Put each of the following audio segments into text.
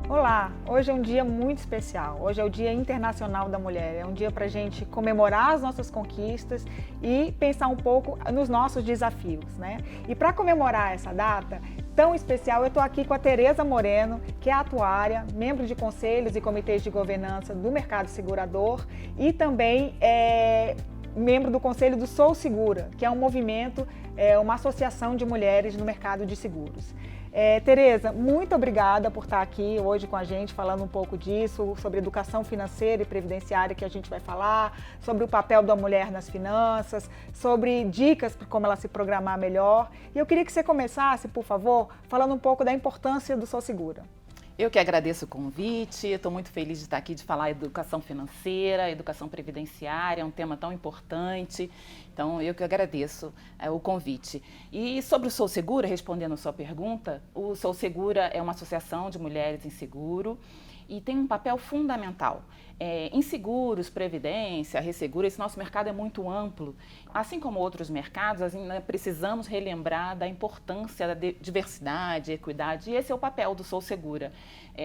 Olá, hoje é um dia muito especial, hoje é o Dia Internacional da Mulher, é um dia para a gente comemorar as nossas conquistas e pensar um pouco nos nossos desafios, né? E para comemorar essa data tão especial, eu estou aqui com a Tereza Moreno, que é atuária, membro de conselhos e comitês de governança do mercado segurador e também membro do conselho do Sou Segura, que é um movimento, uma associação de mulheres no mercado de seguros. Tereza, muito obrigada por estar aqui hoje com a gente, falando um pouco disso, sobre educação financeira e previdenciária que a gente vai falar, sobre o papel da mulher nas finanças, sobre dicas para como ela se programar melhor. E eu queria que você começasse, por favor, falando um pouco da importância do Sou Segura. Eu que agradeço o convite, estou muito feliz de estar aqui, de falar educação financeira, educação previdenciária, é um tema tão importante, então eu que agradeço o convite. E sobre o Sou Segura, respondendo a sua pergunta, o Sou Segura é uma associação de mulheres em seguro e tem um papel fundamental. Em seguros, previdência, resseguro, esse nosso mercado é muito amplo. Assim como outros mercados, precisamos relembrar da importância da diversidade, equidade, e esse é o papel do Sou Segura,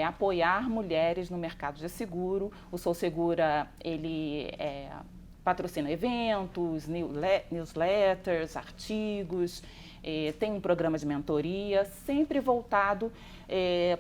apoiar mulheres no mercado de seguro. O Sou Segura, ele patrocina eventos, newsletters, artigos, tem um programa de mentoria, sempre voltado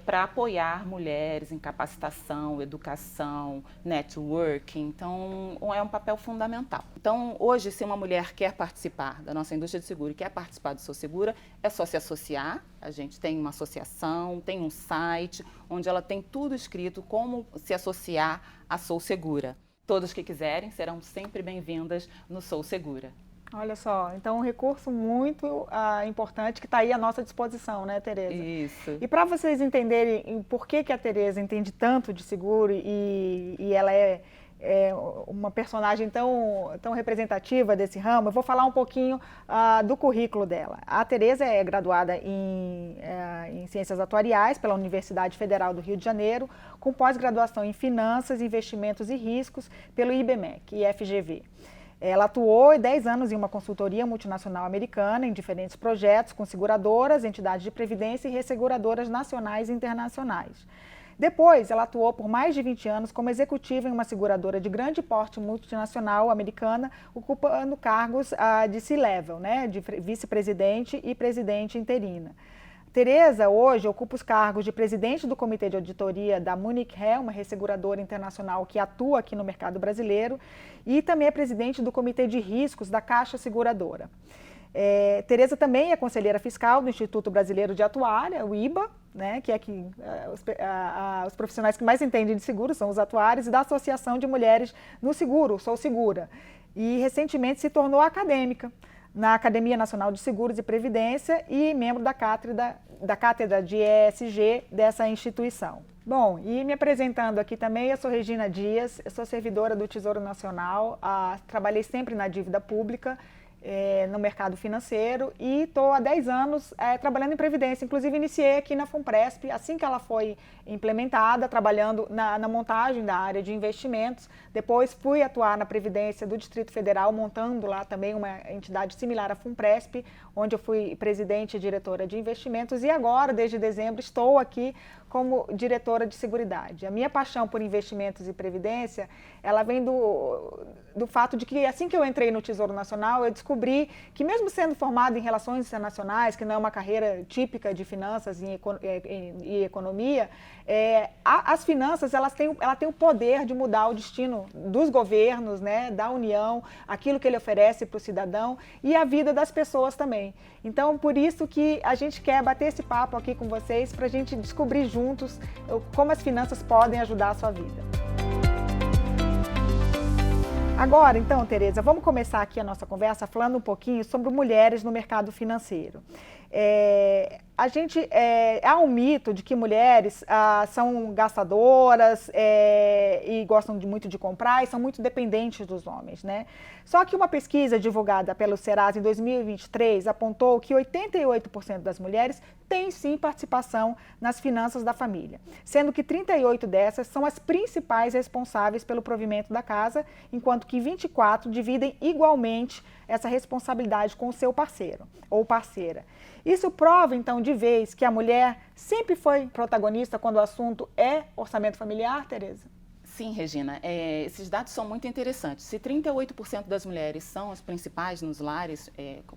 para apoiar mulheres em capacitação, educação, networking. Então, é um papel fundamental. Então, hoje, se uma mulher quer participar da nossa indústria de seguro e quer participar do Sou Segura, é só se associar. A gente tem uma associação, tem um site, onde ela tem tudo escrito como se associar à Sou Segura. Todas que quiserem serão sempre bem-vindas no Sou Segura. Olha só, então um recurso muito importante que está aí à nossa disposição, né, Tereza? Isso. E para vocês entenderem por que a Tereza entende tanto de seguro e ela é uma personagem tão representativa desse ramo, eu vou falar um pouquinho do currículo dela. A Tereza é graduada em Ciências Atuariais pela Universidade Federal do Rio de Janeiro, com pós-graduação em Finanças, Investimentos e Riscos pelo IBMEC e FGV. Ela atuou 10 anos em uma consultoria multinacional americana em diferentes projetos com seguradoras, entidades de previdência e resseguradoras nacionais e internacionais. Depois, ela atuou por mais de 20 anos como executiva em uma seguradora de grande porte multinacional americana, ocupando cargos de C-level, né, de vice-presidente e presidente interina. Tereza, hoje, ocupa os cargos de presidente do Comitê de Auditoria da Munich Re, uma resseguradora internacional que atua aqui no mercado brasileiro, e também é presidente do Comitê de Riscos da Caixa Seguradora. Tereza também é conselheira fiscal do Instituto Brasileiro de Atuária, o IBA, né, que é que os profissionais que mais entendem de seguro são os atuários, e da Associação de Mulheres no Seguro, Sou Segura. E recentemente se tornou acadêmica na Academia Nacional de Seguros e Previdência e membro da cátedra de ESG dessa instituição. Bom, e me apresentando aqui também, eu sou Regina Dias, eu sou servidora do Tesouro Nacional, trabalhei sempre na dívida pública, no mercado financeiro e estou há 10 anos trabalhando em Previdência. Inclusive, iniciei aqui na FUNPRESP, assim que ela foi implementada, trabalhando na montagem da área de investimentos. Depois fui atuar na Previdência do Distrito Federal, montando lá também uma entidade similar à FUNPRESP, onde eu fui presidente e diretora de investimentos. E agora, desde dezembro, estou aqui como diretora de Seguridade. A minha paixão por investimentos e previdência, ela vem do fato de que assim que eu entrei no Tesouro Nacional, eu descobri que mesmo sendo formada em Relações Internacionais, que não é uma carreira típica de finanças e economia, as finanças ela tem o poder de mudar o destino dos governos, né, da União, aquilo que ele oferece para o cidadão e a vida das pessoas também. Então, por isso que a gente quer bater esse papo aqui com vocês para a gente descobrir juntos como as finanças podem ajudar a sua vida. Agora, então, Tereza, vamos começar aqui a nossa conversa falando um pouquinho sobre mulheres no mercado financeiro. Há um mito de que mulheres são gastadoras e gostam muito de comprar e são muito dependentes dos homens, né? Só que uma pesquisa divulgada pelo Serasa em 2023 apontou que 88% das mulheres têm sim participação nas finanças da família, sendo que 38 dessas são as principais responsáveis pelo provimento da casa, enquanto que 24 dividem igualmente essa responsabilidade com o seu parceiro ou parceira. Isso prova, então, de vez que a mulher sempre foi protagonista quando o assunto é orçamento familiar, Tereza? Sim, Regina, esses dados são muito interessantes. Se 38% das mulheres são as principais nos lares,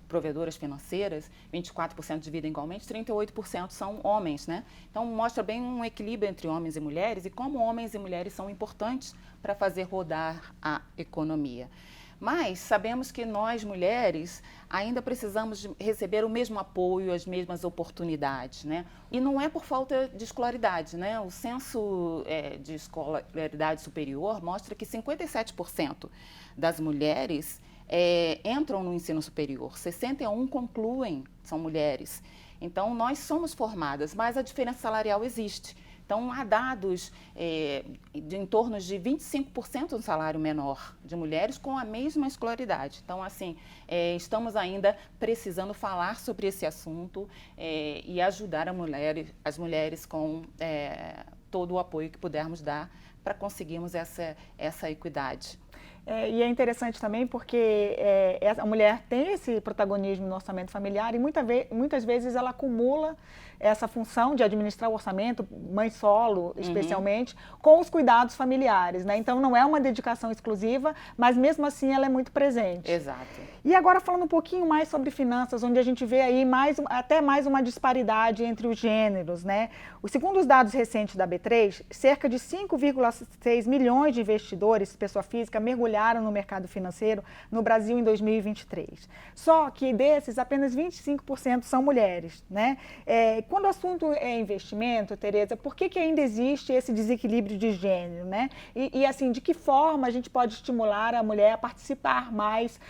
provedoras financeiras, 24% dividem igualmente, 38% são homens, né? Então mostra bem um equilíbrio entre homens e mulheres e como homens e mulheres são importantes para fazer rodar a economia. Mas sabemos que nós, mulheres, ainda precisamos receber o mesmo apoio, as mesmas oportunidades, né? E não é por falta de escolaridade, né? O censo de escolaridade superior mostra que 57% das mulheres entram no ensino superior, 61% concluem, são mulheres. Então, nós somos formadas, mas a diferença salarial existe. Então, há dados de em torno de 25% do salário menor de mulheres com a mesma escolaridade. Então, assim, estamos ainda precisando falar sobre esse assunto e ajudar as mulheres com todo o apoio que pudermos dar para conseguirmos essa equidade. E é interessante também porque a mulher tem esse protagonismo no orçamento familiar e muitas vezes ela acumula essa função de administrar o orçamento, mãe solo especialmente, com os cuidados familiares, né? Então não é uma dedicação exclusiva, mas mesmo assim ela é muito presente. Exato. E agora falando um pouquinho mais sobre finanças, onde a gente vê aí até mais uma disparidade entre os gêneros, né? Segundo os dados recentes da B3, cerca de 5,6 milhões de investidores, pessoa física, mergulharam no mercado financeiro no Brasil em 2023. Só que desses, apenas 25% são mulheres, né? Quando o assunto é investimento, Tereza, por que ainda existe esse desequilíbrio de gênero, né? E assim, de que forma a gente pode estimular a mulher a participar mais,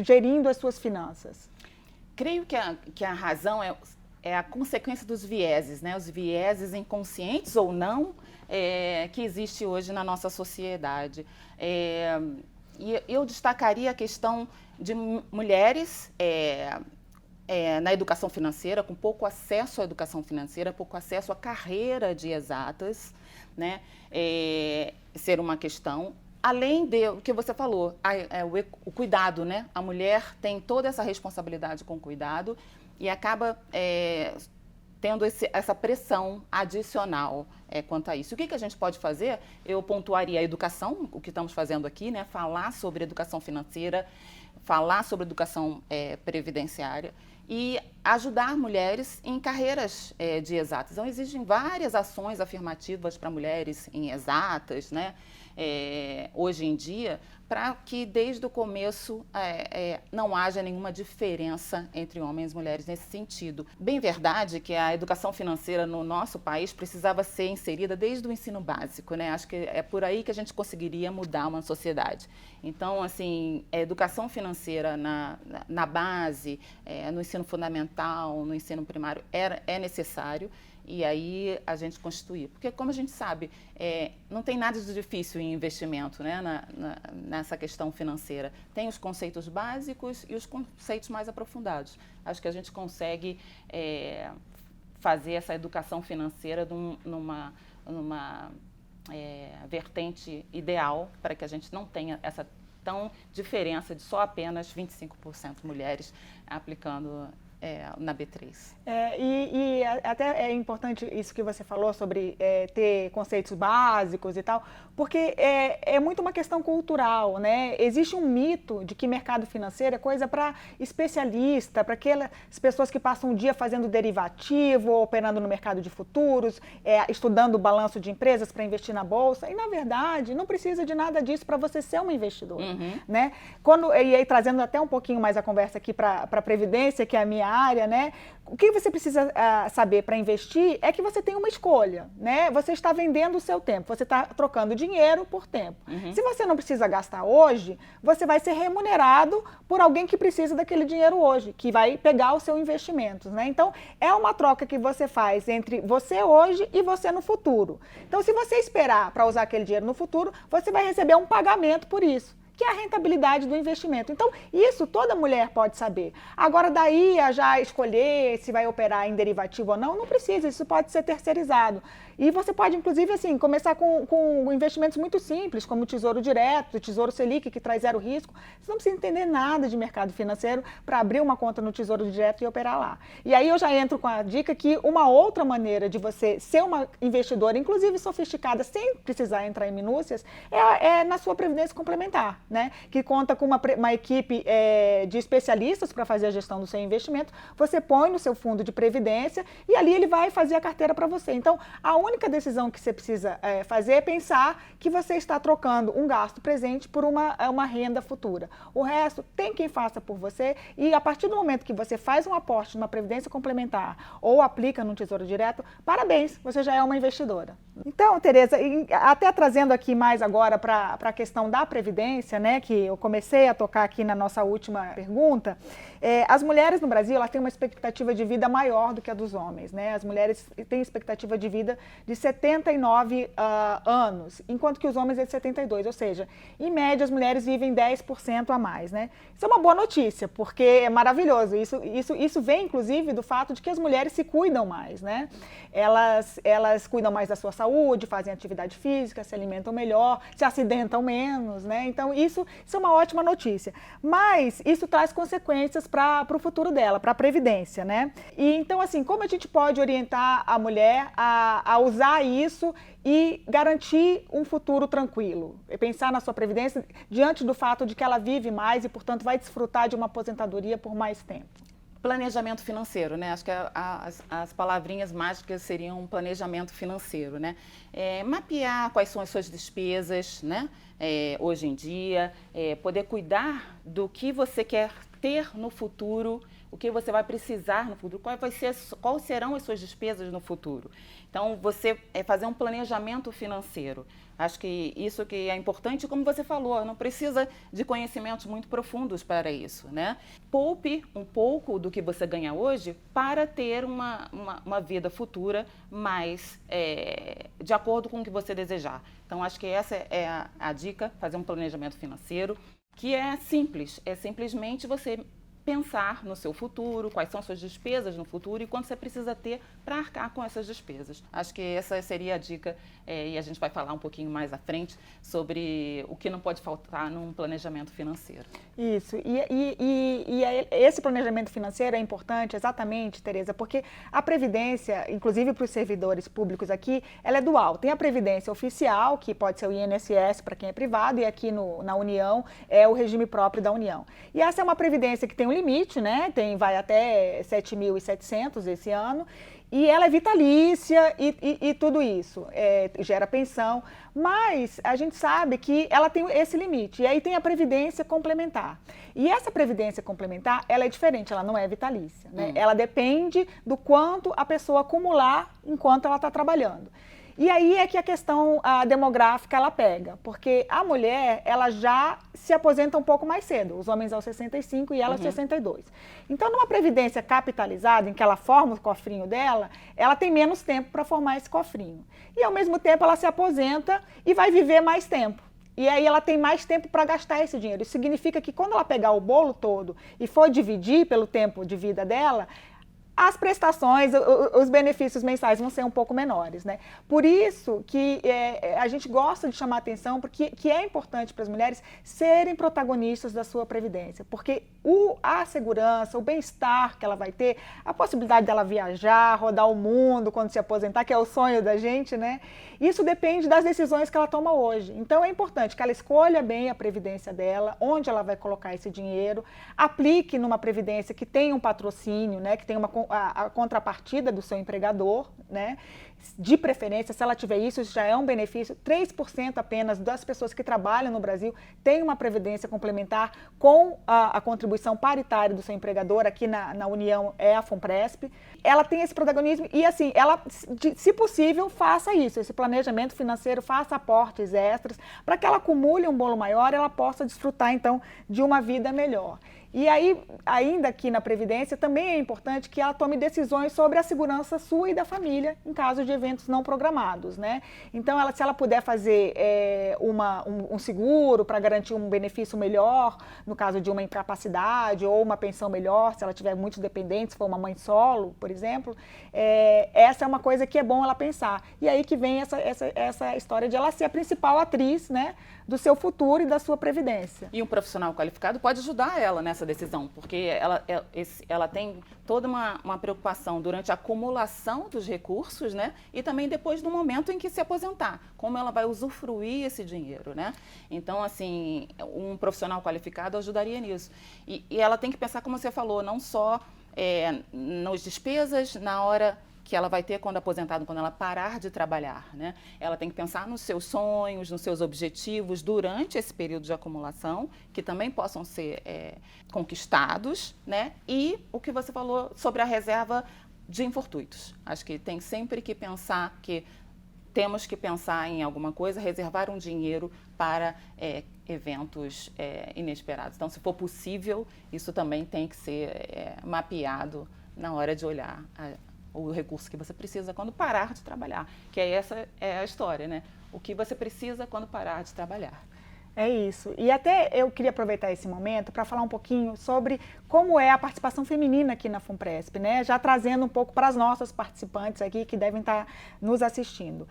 gerindo as suas finanças? Creio que a razão é a consequência dos vieses, né? Os vieses inconscientes ou não que existe hoje na nossa sociedade. E eu destacaria a questão de mulheres na educação financeira, com pouco acesso à educação financeira, pouco acesso à carreira de exatas, né? Ser uma questão. Além do que você falou, o cuidado, né? A mulher tem toda essa responsabilidade com o cuidado e acaba tendo essa pressão adicional quanto a isso. O que a gente pode fazer? Eu pontuaria a educação, o que estamos fazendo aqui, né? Falar sobre educação financeira, falar sobre educação previdenciária e ajudar mulheres em carreiras de exatas. Então, existem várias ações afirmativas para mulheres em exatas, né? Hoje em dia, para que desde o começo não haja nenhuma diferença entre homens e mulheres nesse sentido. Bem verdade que a educação financeira no nosso país precisava ser inserida desde o ensino básico, né? Acho que é por aí que a gente conseguiria mudar uma sociedade. Então, assim, a educação financeira na base, no ensino fundamental, no ensino primário, é necessário. E aí a gente constituir. Porque, como a gente sabe, não tem nada de difícil em investimento, né, nessa questão financeira. Tem os conceitos básicos e os conceitos mais aprofundados. Acho que a gente consegue fazer essa educação financeira numa vertente ideal para que a gente não tenha essa tão diferença de só apenas 25% mulheres aplicando na B3. E até é importante isso que você falou sobre ter conceitos básicos e tal, porque é muito uma questão cultural, né? Existe um mito de que mercado financeiro é coisa para especialista, para aquelas pessoas que passam o dia fazendo derivativo, operando no mercado de futuros, estudando o balanço de empresas para investir na bolsa. E, na verdade, não precisa de nada disso para você ser uma investidora, né? E aí, trazendo até um pouquinho mais a conversa aqui para a Previdência, que é a minha área, né? O que você precisa saber para investir é que você tem uma escolha, né? Você está vendendo o seu tempo, você está trocando dinheiro por tempo. Se você não precisa gastar hoje, você vai ser remunerado por alguém que precisa daquele dinheiro hoje, que vai pegar o seu investimento, né? Então, é uma troca que você faz entre você hoje e você no futuro. Então, se você esperar para usar aquele dinheiro no futuro, você vai receber um pagamento por isso, que é a rentabilidade do investimento. Então, isso toda mulher pode saber. Agora, daí a já escolher se vai operar em derivativo ou não precisa, isso pode ser terceirizado. E você pode, inclusive, assim, começar com investimentos muito simples, como o Tesouro Direto, o Tesouro Selic, que traz zero risco. Você não precisa entender nada de mercado financeiro para abrir uma conta no Tesouro Direto e operar lá. E aí eu já entro com a dica que uma outra maneira de você ser uma investidora, inclusive sofisticada, sem precisar entrar em minúcias, é na sua previdência complementar, né? Que conta com uma equipe de especialistas para fazer a gestão do seu investimento. Você põe no seu fundo de previdência e ali ele vai fazer a carteira para você. Então, a única decisão que você precisa fazer é pensar que você está trocando um gasto presente por uma renda futura. O resto tem quem faça por você e a partir do momento que você faz um aporte numa previdência complementar ou aplica num Tesouro Direto, parabéns, você já é uma investidora. Então, Tereza, até trazendo aqui mais agora para a questão da previdência, né, que eu comecei a tocar aqui na nossa última pergunta, as mulheres no Brasil elas têm uma expectativa de vida maior do que a dos homens, né? As mulheres têm expectativa de vida de 79 anos, enquanto que os homens é de 72, ou seja, em média as mulheres vivem 10% a mais, né? Isso é uma boa notícia, porque é maravilhoso, isso vem inclusive do fato de que as mulheres se cuidam mais, né? Elas cuidam mais da sua saúde, fazem atividade física, se alimentam melhor, se acidentam menos, né? Então isso é uma ótima notícia, mas isso traz consequências para o futuro dela, para a previdência, né? E então assim, como a gente pode orientar a mulher a usar isso e garantir um futuro tranquilo? Pensar na sua previdência diante do fato de que ela vive mais e, portanto, vai desfrutar de uma aposentadoria por mais tempo. Planejamento financeiro, né? Acho que as palavrinhas mágicas seriam um planejamento financeiro, né? Mapear quais são as suas despesas, né? Hoje em dia, poder cuidar do que você quer ter no futuro, o que você vai precisar no futuro, quais serão as suas despesas no futuro. Então, você fazer um planejamento financeiro. Acho que isso que é importante, como você falou, não precisa de conhecimentos muito profundos para isso, né? Poupe um pouco do que você ganha hoje para ter uma vida futura mais de acordo com o que você desejar. Então, acho que essa é a dica, fazer um planejamento financeiro, que é simples, é simplesmente você pensar no seu futuro, quais são as suas despesas no futuro e quanto você precisa ter para arcar com essas despesas. Acho que essa seria a dica e a gente vai falar um pouquinho mais à frente sobre o que não pode faltar num planejamento financeiro. Isso, e esse planejamento financeiro é importante exatamente, Tereza, porque a Previdência, inclusive para os servidores públicos aqui, ela é dual. Tem a Previdência oficial, que pode ser o INSS para quem é privado, e aqui na União é o regime próprio da União. E essa é uma Previdência que tem um limite, né? Vai até 7.700 esse ano, e ela é vitalícia e tudo isso, gera pensão, mas a gente sabe que ela tem esse limite, e aí tem a previdência complementar. E essa previdência complementar, ela é diferente, ela não é vitalícia, né? Ela depende do quanto a pessoa acumular enquanto ela está trabalhando. E aí é que a questão demográfica ela pega, porque a mulher ela já se aposenta um pouco mais cedo, os homens aos 65 e ela aos 62. Então, numa previdência capitalizada, em que ela forma o cofrinho dela, ela tem menos tempo para formar esse cofrinho. E ao mesmo tempo ela se aposenta e vai viver mais tempo. E aí ela tem mais tempo para gastar esse dinheiro. Isso significa que quando ela pegar o bolo todo e for dividir pelo tempo de vida dela, as prestações, os benefícios mensais vão ser um pouco menores, né? Por isso que a gente gosta de chamar a atenção, porque que é importante para as mulheres serem protagonistas da sua previdência, porque a segurança, o bem-estar que ela vai ter, a possibilidade dela viajar, rodar o mundo quando se aposentar, que é o sonho da gente, né? Isso depende das decisões que ela toma hoje. Então é importante que ela escolha bem a previdência dela, onde ela vai colocar esse dinheiro, aplique numa previdência que tenha um patrocínio, né? Que tenha a contrapartida do seu empregador, né? De preferência, se ela tiver isso já é um benefício. 3% apenas das pessoas que trabalham no Brasil têm uma previdência complementar com a contribuição paritária do seu empregador. Aqui na União é a FUNPRESP. Ela tem esse protagonismo e, assim, ela, se possível, faça isso, esse planejamento financeiro, faça aportes extras, para que ela acumule um bolo maior e ela possa desfrutar, então, de uma vida melhor. E aí, ainda aqui na Previdência, também é importante que ela tome decisões sobre a segurança sua e da família em caso de eventos não programados, né? Então, se ela puder fazer um seguro para garantir um benefício melhor, no caso de uma incapacidade, ou uma pensão melhor, se ela tiver muitos dependentes, se for uma mãe solo, por exemplo, essa é uma coisa que é bom ela pensar. E aí que vem essa história de ela ser a principal atriz, né, do seu futuro e da sua previdência. E um profissional qualificado pode ajudar ela nessa decisão, porque ela tem toda uma preocupação durante a acumulação dos recursos, né? E também depois do momento em que se aposentar, como ela vai usufruir esse dinheiro, né? Então, assim, um profissional qualificado ajudaria nisso. E ela tem que pensar, como você falou, não só nas despesas, na hora que ela vai ter quando aposentado, quando ela parar de trabalhar, né? Ela tem que pensar nos seus sonhos, nos seus objetivos durante esse período de acumulação, que também possam ser conquistados, né? E o que você falou sobre a reserva de infortúnios. Acho que tem sempre que pensar que temos que pensar em alguma coisa, reservar um dinheiro para eventos inesperados. Então, se for possível, isso também tem que ser mapeado na hora de olhar o recurso que você precisa quando parar de trabalhar, que essa é a história, né? O que você precisa quando parar de trabalhar. É isso. E até eu queria aproveitar esse momento para falar um pouquinho sobre como é a participação feminina aqui na FUNPRESP, né? Já trazendo um pouco para as nossas participantes aqui que devem estar nos assistindo.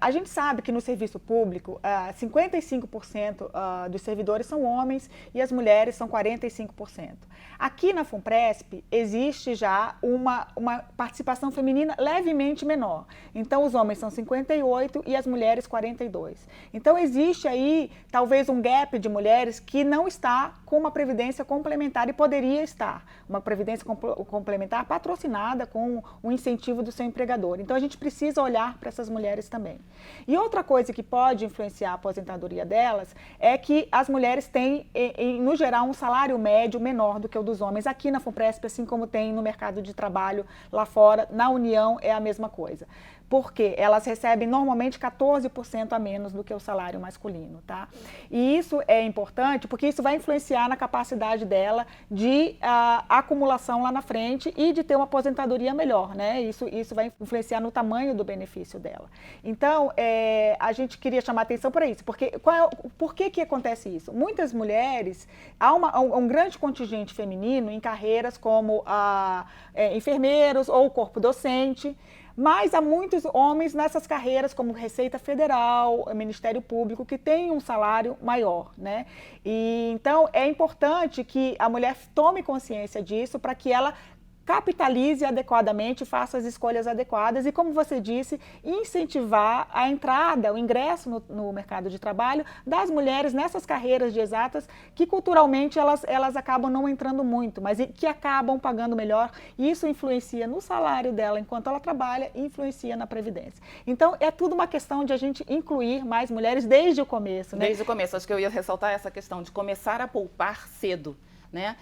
A gente sabe que no serviço público, 55% dos servidores são homens e as mulheres são 45%. Aqui na FUNPRESP existe já uma participação feminina levemente menor. Então, os homens são 58% e as mulheres 42%. Então, existe aí talvez um gap de mulheres que não está com uma previdência complementar e poderia estar. Uma previdência complementar patrocinada com o incentivo do seu empregador. Então, a gente precisa olhar para essas mulheres também. E outra coisa que pode influenciar a aposentadoria delas é que as mulheres têm, no geral, um salário médio menor do que o dos homens. Aqui na FUNPRESP, assim como tem no mercado de trabalho lá fora, na União é a mesma coisa. Porque elas recebem normalmente 14% a menos do que o salário masculino, tá? E isso é importante porque isso vai influenciar na capacidade dela de acumulação lá na frente e de ter uma aposentadoria melhor, né? Isso vai influenciar no tamanho do benefício dela. Então, a gente queria chamar a atenção para isso, porque por que acontece isso? Muitas mulheres, há um grande contingente feminino em carreiras como enfermeiros ou corpo docente, mas há muitos homens nessas carreiras, como Receita Federal, Ministério Público, que têm um salário maior, né? E, então, é importante que a mulher tome consciência disso para que ela capitalize adequadamente, faça as escolhas adequadas e, como você disse, incentivar a entrada, o ingresso no mercado de trabalho das mulheres nessas carreiras de exatas que culturalmente elas acabam não entrando muito, mas que acabam pagando melhor e isso influencia no salário dela enquanto ela trabalha e influencia na previdência. Então, é tudo uma questão de a gente incluir mais mulheres desde o começo, né? Desde o começo. Acho que eu ia ressaltar essa questão de começar a poupar cedo. Né?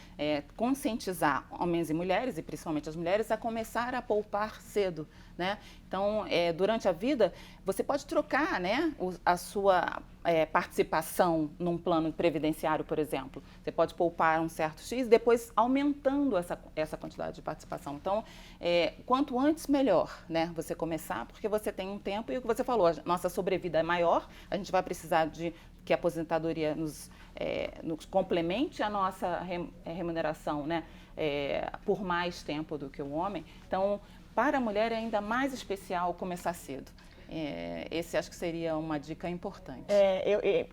Conscientizar homens e mulheres, e principalmente as mulheres, a começar a poupar cedo. Né? Então, durante a vida, você pode trocar, né, a sua participação num plano previdenciário, por exemplo. Você pode poupar um certo X, depois aumentando essa quantidade de participação. Então, quanto antes, melhor, né, você começar, porque você tem um tempo, e o que você falou, a nossa sobrevida é maior, a gente vai precisar de que a aposentadoria nos complemente a nossa remuneração, né, por mais tempo do que o homem. Então, para a mulher é ainda mais especial começar cedo. Esse acho que seria uma dica importante.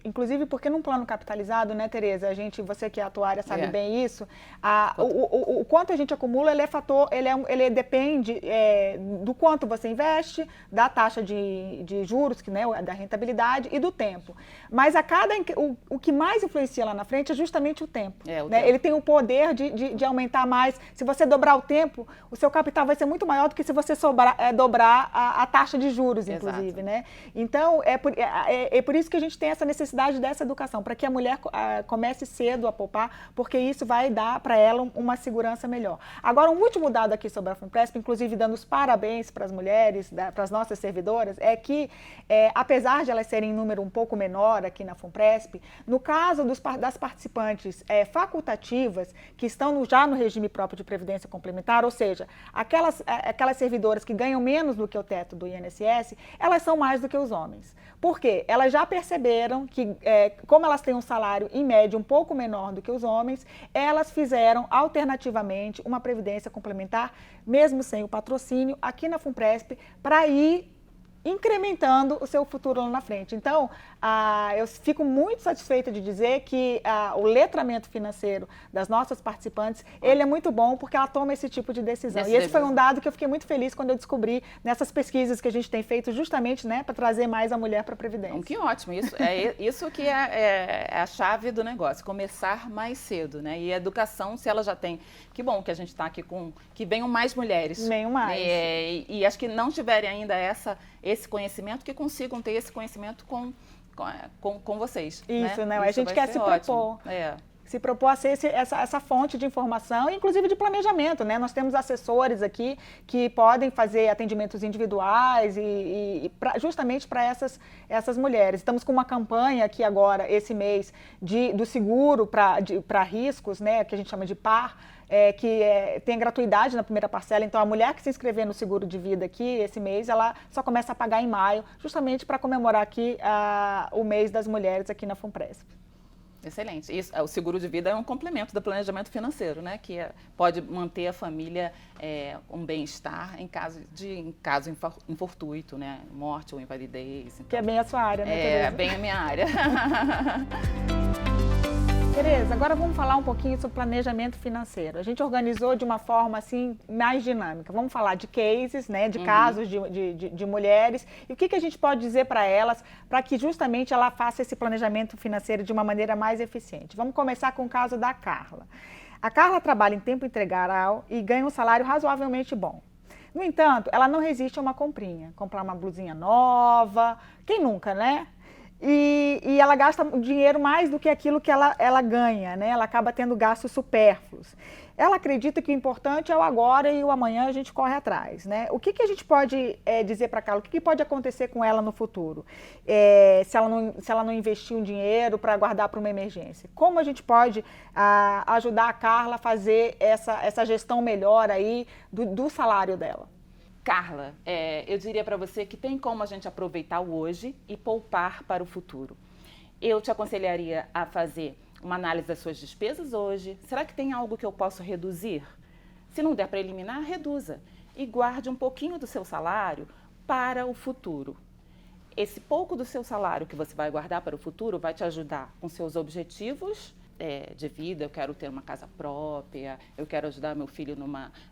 Inclusive porque num plano capitalizado, né, Tereza, você que é atuária sabe bem isso, o quanto a gente acumula, ele depende do quanto você investe, da taxa de juros, né, da rentabilidade e do tempo. Mas o que mais influencia lá na frente é justamente o tempo. Né? Ele tem o poder de aumentar mais. Se você dobrar o tempo, o seu capital vai ser muito maior do que se você dobrar a taxa de juros, inclusive. inclusive, Exato. né? Então, é por isso que a gente tem essa necessidade dessa educação, para que a mulher comece cedo a poupar, porque isso vai dar para ela uma segurança melhor. Agora, um último dado aqui sobre a FUNPRESP, inclusive dando os parabéns para as mulheres, para as nossas servidoras, é que, apesar de elas serem em número um pouco menor aqui na FUNPRESP, no caso das participantes facultativas, que estão já no regime próprio de previdência complementar, ou seja, aquelas servidoras que ganham menos do que o teto do INSS, elas são mais do que os homens. Por quê? Elas já perceberam que, como elas têm um salário, em média, um pouco menor do que os homens, elas fizeram, alternativamente, uma previdência complementar, mesmo sem o patrocínio, aqui na FUNPRESP, para ir incrementando o seu futuro lá na frente. Então, eu fico muito satisfeita de dizer que o letramento financeiro das nossas participantes, ele é muito bom porque ela toma esse tipo de decisão. E esse foi um dado que eu fiquei muito feliz quando eu descobri nessas pesquisas que a gente tem feito justamente, né, para trazer mais a mulher para a Previdência. Que ótimo, isso que é a chave do negócio, começar mais cedo, né? E a educação, se ela já tem, que bom que a gente está aqui que venham mais mulheres. Venham mais. E acho que não tiverem ainda esse conhecimento, que consigam ter esse conhecimento com vocês. Isso, né? Isso a gente quer se propor. Se propor a ser essa fonte de informação, inclusive de planejamento, né? Nós temos assessores aqui que podem fazer atendimentos individuais justamente para essas mulheres. Estamos com uma campanha aqui agora, esse mês, do seguro para riscos, né? Que a gente chama de PAR, tem gratuidade na primeira parcela. Então, a mulher que se inscrever no seguro de vida aqui esse mês, ela só começa a pagar em maio, justamente para comemorar aqui o mês das mulheres aqui na FUNPRESP. Excelente. O seguro de vida é um complemento do planejamento financeiro, né? Que pode manter a família um bem-estar em caso infortuito, né? Morte ou invalidez. Então, que é bem a sua área, né, Tereza? É bem a minha área. Tereza, agora vamos falar um pouquinho sobre planejamento financeiro. A gente organizou de uma forma assim mais dinâmica. Vamos falar de cases, né, de casos de mulheres e o que a gente pode dizer para elas para que justamente ela faça esse planejamento financeiro de uma maneira mais eficiente. Vamos começar com o caso da Carla. A Carla trabalha em tempo integral e ganha um salário razoavelmente bom. No entanto, ela não resiste a uma comprinha, comprar uma blusinha nova, quem nunca, né? E ela gasta dinheiro mais do que aquilo que ela ganha, né? Ela acaba tendo gastos supérfluos. Ela acredita que o importante é o agora e o amanhã a gente corre atrás, né? O que a gente pode dizer para a Carla? O que pode acontecer com ela no futuro? Se ela não investir um dinheiro para guardar para uma emergência? Como a gente pode ajudar a Carla a fazer essa gestão melhor aí do salário dela? Carla, eu diria para você que tem como a gente aproveitar o hoje e poupar para o futuro. Eu te aconselharia a fazer uma análise das suas despesas hoje. Será que tem algo que eu posso reduzir? Se não der para eliminar, reduza. E guarde um pouquinho do seu salário para o futuro. Esse pouco do seu salário que você vai guardar para o futuro vai te ajudar com seus objetivos de vida. Eu quero ter uma casa própria, eu quero ajudar meu filho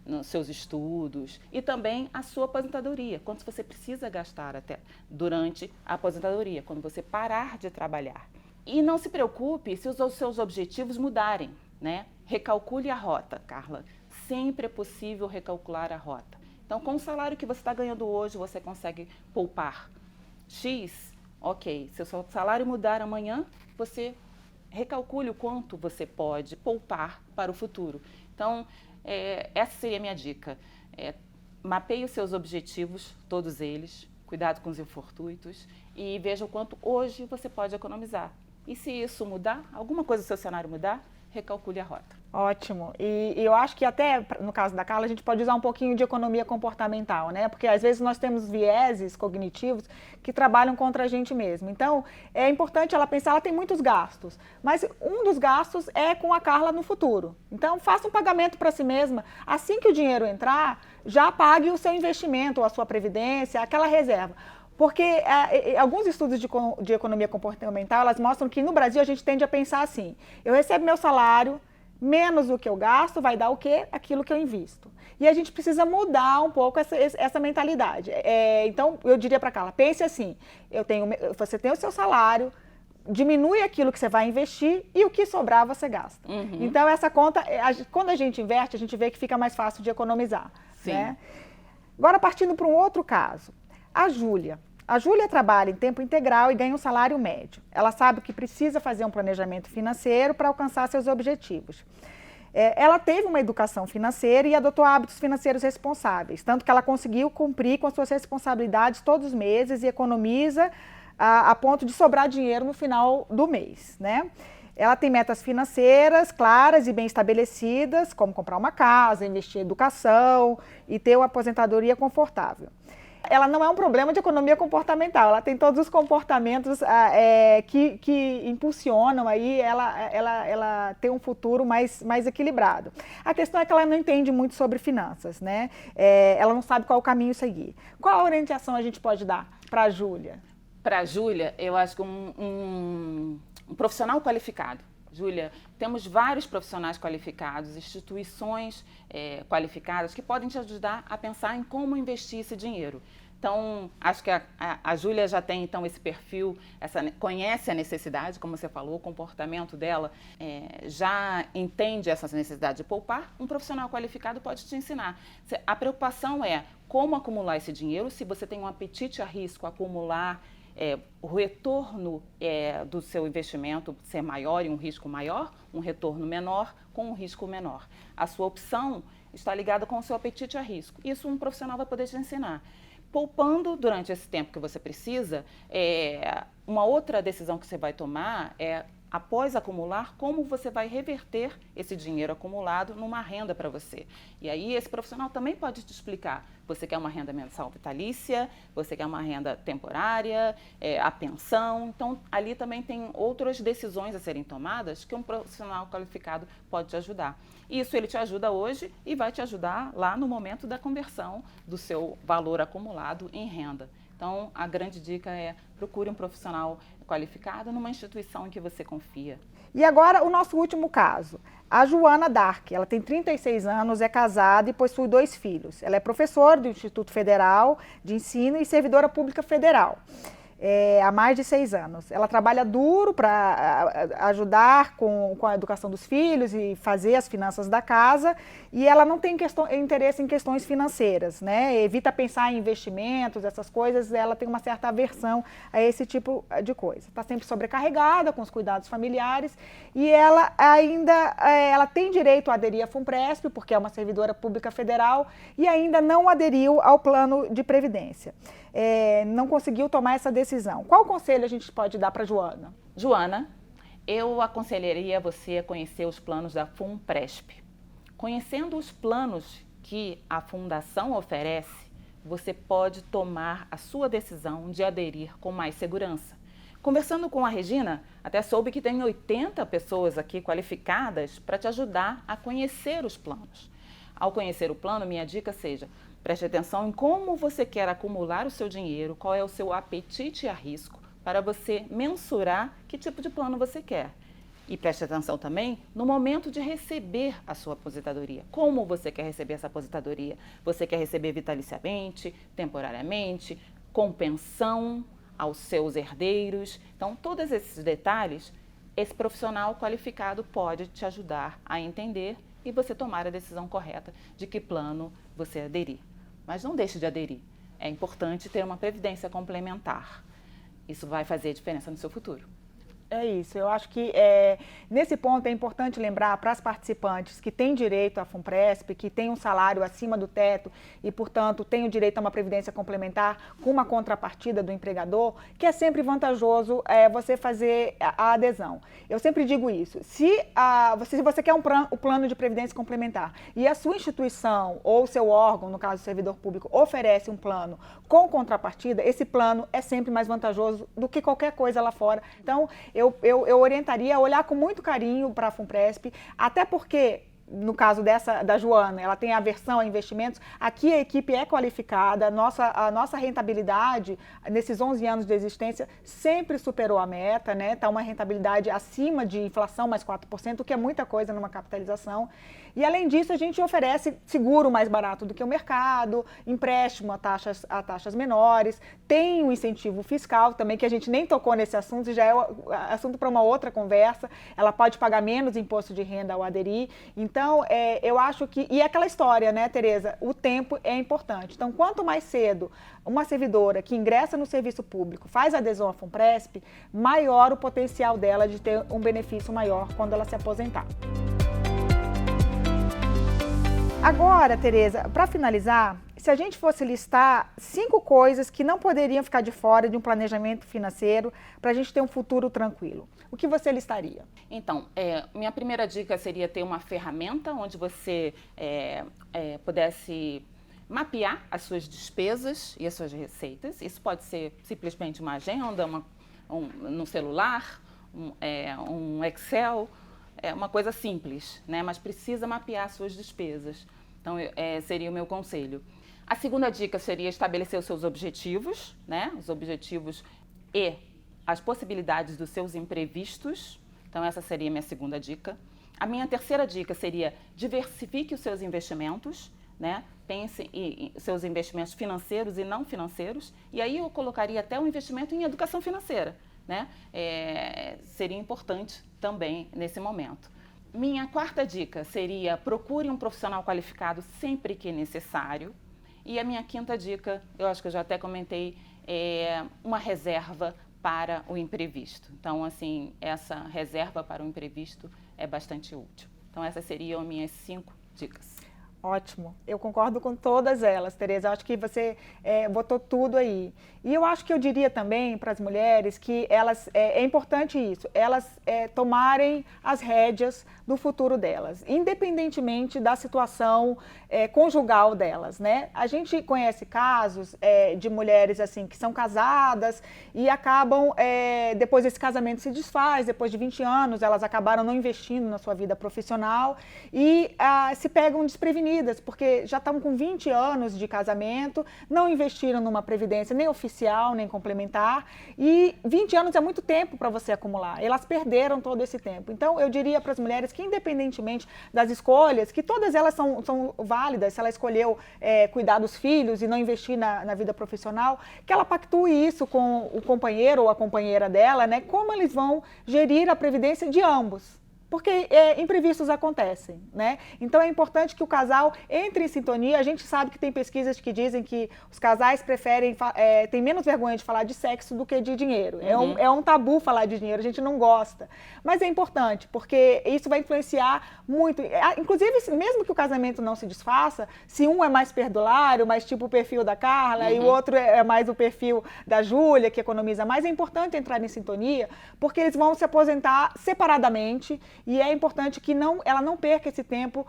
nos seus estudos e também a sua aposentadoria, quanto você precisa gastar até durante a aposentadoria, quando você parar de trabalhar. E não se preocupe se os seus objetivos mudarem, né? Recalcule a rota, Carla. Sempre é possível recalcular a rota. Então, com o salário que você está ganhando hoje, você consegue poupar X, ok. Se o seu salário mudar amanhã, você recalcule o quanto você pode poupar para o futuro. Então, essa seria a minha dica. Mapeie os seus objetivos, todos eles, cuidado com os infortuitos e veja o quanto hoje você pode economizar. E se isso mudar, alguma coisa do seu cenário mudar, recalcule a rota. Ótimo. E eu acho que até, no caso da Carla, a gente pode usar um pouquinho de economia comportamental, né? Porque às vezes nós temos vieses cognitivos que trabalham contra a gente mesmo. Então, é importante ela pensar, ela tem muitos gastos, mas um dos gastos é com a Carla no futuro. Então, faça um pagamento para si mesma. Assim que o dinheiro entrar, já pague o seu investimento, ou a sua previdência, aquela reserva. Porque alguns estudos de economia comportamental, elas mostram que no Brasil a gente tende a pensar assim, eu recebo meu salário, menos o que eu gasto vai dar o quê? Aquilo que eu invisto. E a gente precisa mudar um pouco essa mentalidade. Então, eu diria para a Carla, pense assim, você tem o seu salário, diminui aquilo que você vai investir e o que sobrar você gasta. Uhum. Então, essa conta, quando a gente inverte, a gente vê que fica mais fácil de economizar. Sim. Né? Agora, partindo para um outro caso. A Júlia. A Júlia trabalha em tempo integral e ganha um salário médio. Ela sabe que precisa fazer um planejamento financeiro para alcançar seus objetivos. Ela teve uma educação financeira e adotou hábitos financeiros responsáveis, tanto que ela conseguiu cumprir com as suas responsabilidades todos os meses e economiza a ponto de sobrar dinheiro no final do mês, né? Ela tem metas financeiras claras e bem estabelecidas, como comprar uma casa, investir em educação e ter uma aposentadoria confortável. Ela não é um problema de economia comportamental, ela tem todos os comportamentos que impulsionam aí ela ter um futuro mais equilibrado. A questão é que ela não entende muito sobre finanças, né? Ela não sabe qual o caminho seguir. Qual orientação a gente pode dar para a Júlia? Para a Júlia, eu acho que um profissional qualificado. Júlia, temos vários profissionais qualificados, instituições qualificadas que podem te ajudar a pensar em como investir esse dinheiro. Então, acho que a Júlia já tem então esse perfil, conhece a necessidade, como você falou, o comportamento dela, já entende essa necessidade de poupar. Um profissional qualificado pode te ensinar. A preocupação é como acumular esse dinheiro, se você tem um apetite a risco, acumular, o retorno do seu investimento ser maior e um risco maior, um retorno menor com um risco menor. A sua opção está ligada com o seu apetite a risco. Isso um profissional vai poder te ensinar. Poupando durante esse tempo que você precisa, uma outra decisão que você vai tomar é, após acumular, como você vai reverter esse dinheiro acumulado numa renda para você. E aí esse profissional também pode te explicar. Você quer uma renda mensal vitalícia, você quer uma renda temporária, a pensão. Então, ali também tem outras decisões a serem tomadas que um profissional qualificado pode te ajudar. Isso ele te ajuda hoje e vai te ajudar lá no momento da conversão do seu valor acumulado em renda. Então, a grande dica é procure um profissional qualificado numa instituição em que você confia. E agora o nosso último caso. A Joana Dark, ela tem 36 anos, é casada e possui 2 filhos. Ela é professora do Instituto Federal de Ensino e servidora pública federal. Há mais de 6 anos. Ela trabalha duro para ajudar com a educação dos filhos e fazer as finanças da casa, e ela não tem interesse em questões financeiras, né? Evita pensar em investimentos, essas coisas, ela tem uma certa aversão a esse tipo de coisa. Está sempre sobrecarregada com os cuidados familiares e ela ela tem direito a aderir à FUNPRESP, porque é uma servidora pública federal, e ainda não aderiu ao plano de previdência. Não conseguiu tomar essa decisão. Qual conselho a gente pode dar para a Joana? Joana, eu aconselharia você a conhecer os planos da FUNPRESP. Conhecendo os planos que a Fundação oferece, você pode tomar a sua decisão de aderir com mais segurança. Conversando com a Regina, até soube que tem 80 pessoas aqui qualificadas para te ajudar a conhecer os planos. Ao conhecer o plano, minha dica seja: preste atenção em como você quer acumular o seu dinheiro, qual é o seu apetite a risco, para você mensurar que tipo de plano você quer. E preste atenção também no momento de receber a sua aposentadoria. Como você quer receber essa aposentadoria? Você quer receber vitaliciamente, temporariamente, com pensão aos seus herdeiros? Então, todos esses detalhes, esse profissional qualificado pode te ajudar a entender e você tomar a decisão correta de que plano você aderir. Mas não deixe de aderir. É importante ter uma previdência complementar. Isso vai fazer diferença no seu futuro. É isso, eu acho que nesse ponto é importante lembrar para as participantes que têm direito à FUNPRESP, que têm um salário acima do teto e, portanto, têm o direito a uma previdência complementar com uma contrapartida do empregador, que é sempre vantajoso você fazer a adesão. Eu sempre digo isso, se você quer o plano de previdência complementar e a sua instituição ou seu órgão, no caso o servidor público, oferece um plano com contrapartida, esse plano é sempre mais vantajoso do que qualquer coisa lá fora. Então, eu orientaria a olhar com muito carinho para a FUNPRESP, até porque, no caso da Joana, ela tem aversão a investimentos. Aqui a equipe é qualificada, a nossa rentabilidade nesses 11 anos de existência sempre superou a meta, né? Está uma rentabilidade acima de inflação, mais 4%, o que é muita coisa numa capitalização. E além disso, a gente oferece seguro mais barato do que o mercado, empréstimo a taxas menores, tem um incentivo fiscal também, que a gente nem tocou nesse assunto, já é assunto para uma outra conversa. Ela pode pagar menos imposto de renda ao aderir. Então, Então, eu acho que... E aquela história, né, Tereza? O tempo é importante. Então, quanto mais cedo uma servidora que ingressa no serviço público faz adesão à FUNPRESP, maior o potencial dela de ter um benefício maior quando ela se aposentar. Agora, Tereza, para finalizar, se a gente fosse listar 5 coisas que não poderiam ficar de fora de um planejamento financeiro para a gente ter um futuro tranquilo, o que você listaria? Então, minha primeira dica seria ter uma ferramenta onde você pudesse mapear as suas despesas e as suas receitas. Isso pode ser simplesmente uma agenda, no celular, um Excel, uma coisa simples, né? Mas precisa mapear as suas despesas. Então, seria o meu conselho. A segunda dica seria estabelecer os seus objetivos, né? Os objetivos e as possibilidades dos seus imprevistos. Então, essa seria a minha segunda dica. A minha terceira dica seria diversifique os seus investimentos, né? Pense em seus investimentos financeiros e não financeiros. E aí eu colocaria até um investimento em educação financeira, né? Seria importante também nesse momento. Minha quarta dica seria procure um profissional qualificado sempre que necessário. E a minha quinta dica, eu acho que eu já até comentei, é uma reserva para o imprevisto. Então, assim, essa reserva para o imprevisto é bastante útil. Então, essas seriam as minhas 5 dicas. Ótimo, eu concordo com todas elas, Tereza, eu acho que você botou tudo aí. E eu acho que eu diria também para as mulheres que elas, é importante isso, elas tomarem as rédeas do futuro delas, independentemente da situação conjugal delas, né? A gente conhece casos de mulheres assim que são casadas e acabam, depois esse casamento se desfaz, depois de 20 anos elas acabaram não investindo na sua vida profissional e se pegam desprevenidas, porque já estavam com 20 anos de casamento, não investiram numa previdência nem oficial, nem complementar, e 20 anos é muito tempo para você acumular, elas perderam todo esse tempo. Então, eu diria para as mulheres que, independentemente das escolhas, que todas elas são válidas, se ela escolheu cuidar dos filhos e não investir na vida profissional, que ela pactue isso com o companheiro ou a companheira dela, né, como eles vão gerir a previdência de ambos. Porque imprevistos acontecem, né? Então é importante que o casal entre em sintonia. A gente sabe que tem pesquisas que dizem que os casais preferem, têm menos vergonha de falar de sexo do que de dinheiro. Uhum. É um tabu falar de dinheiro, a gente não gosta. Mas é importante, porque isso vai influenciar muito. Inclusive, mesmo que o casamento não se desfaça, se um é mais perdulário, mais tipo o perfil da Carla, e o outro é mais o perfil da Júlia, que economiza mais, é importante entrar em sintonia, porque eles vão se aposentar separadamente. E é importante que ela não perca esse tempo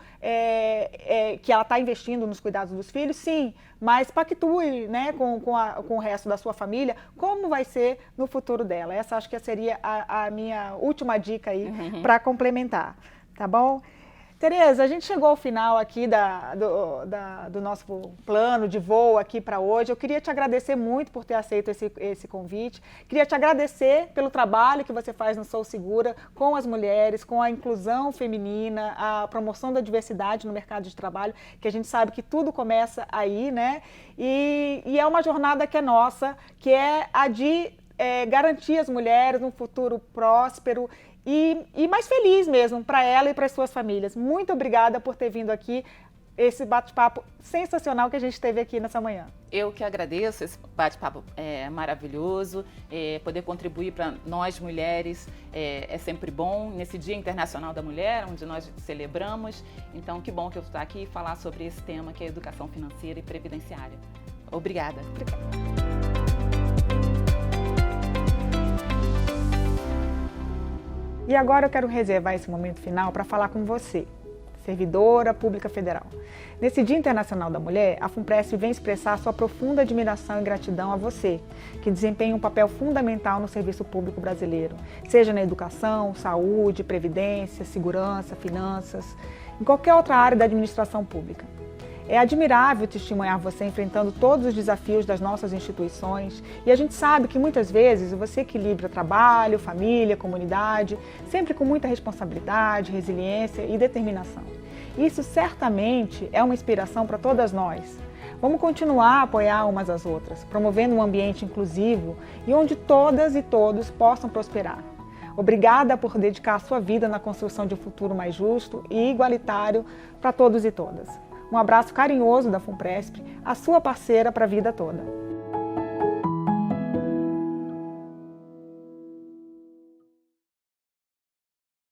que ela está investindo nos cuidados dos filhos, sim, mas pactue, né, com o resto da sua família como vai ser no futuro dela. Essa acho que seria a minha última dica aí para complementar, tá bom? Tereza, a gente chegou ao final aqui do nosso plano de voo aqui para hoje. Eu queria te agradecer muito por ter aceito esse convite. Queria te agradecer pelo trabalho que você faz no Sou Segura com as mulheres, com a inclusão feminina, a promoção da diversidade no mercado de trabalho, que a gente sabe que tudo começa aí, né? E é uma jornada que é nossa, que é a de garantir às mulheres um futuro próspero e mais feliz mesmo para ela e para as suas famílias. Muito obrigada por ter vindo aqui, esse bate-papo sensacional que a gente teve aqui nessa manhã. Eu que agradeço, esse bate-papo maravilhoso, poder contribuir para nós mulheres é sempre bom, nesse Dia Internacional da Mulher, onde nós celebramos. Então, que bom que eu estou aqui e falar sobre esse tema que é a educação financeira e previdenciária. Obrigada. Obrigada. E agora eu quero reservar esse momento final para falar com você, servidora pública federal. Nesse Dia Internacional da Mulher, a FUNPRESP vem expressar sua profunda admiração e gratidão a você, que desempenha um papel fundamental no serviço público brasileiro, seja na educação, saúde, previdência, segurança, finanças, em qualquer outra área da administração pública. É admirável testemunhar você enfrentando todos os desafios das nossas instituições e a gente sabe que muitas vezes você equilibra trabalho, família, comunidade, sempre com muita responsabilidade, resiliência e determinação. Isso certamente é uma inspiração para todas nós. Vamos continuar a apoiar umas às outras, promovendo um ambiente inclusivo e onde todas e todos possam prosperar. Obrigada por dedicar a sua vida na construção de um futuro mais justo e igualitário para todos e todas. Um abraço carinhoso da FUNPRESP, a sua parceira para a vida toda.